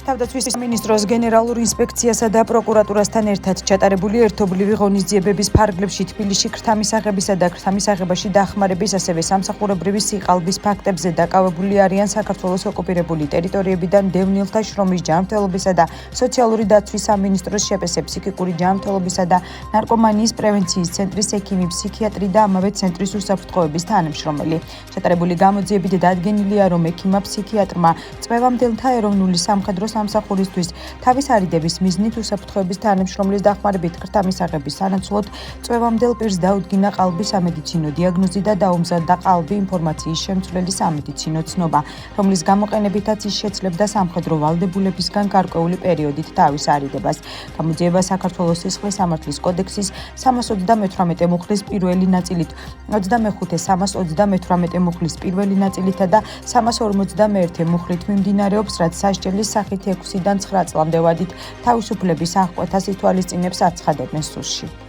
თავდაცვის მინისტროს გენერალურ ინსპექციასა და პროკურატურასთან ერთად ჩატარებული ერთობლივი ღონისძიებების ფარგლებში თბილისში ქრთამისაღებისა და ქრთამისაღებაში დახმარების, ასევე სამსახურებრივი სიყალბის ფაქტებზე დაკავებული არიან საქართველოს ოკუპირებული ტერიტორიებიდან დევნილთა შრომის ჯანმრთელობისა და სოციალური დაცვის სამინისტროს შეპესე ფსიქიკური ჯანმრთელობისა და ნარკომანიის პრევენციის ცენტრის ექიმი, ფსიქიატრი და ამავე ცენტრის უსაფრთხოების თანამშრომელი. ჩატარებული გამოძიებით დადგენილია, რომ ექიმმა ფსიქიატრმა წვევამდელთა ეროვნული სამხედრო სამსახურისთვის თავის არიდების მიზნით უსაფრთხოების თანამშრომლის დახმარებით ქრთამისაღების სანაცვლოდ წვევამდელ პირს დაუდგინა ყალბის სამედიცინო დიაგნოზი და დაუმზადა ყალბი ინფორმაციის შემცვლელი სამედიცინო ცნობა, რომლის გამოყენებითაც ის შეძლებდა სამხედრო ვალდებულებისგან გარკვეული პერიოდით თავის არიდებას. გამოძიება საქართველოს სისხლის სამართლის კოდექსის 328 მუხლის პირველი ნაწილით, 25 328 მუხლის პირველი ნაწილითა და 351 მუხლით მიმდინარეობს, რაც სასჯელის სახით 6-დან 9 წლამდე ვადით თავისუფლების აღკვეთას ითვალისწინებს აცხადებენ სუსში.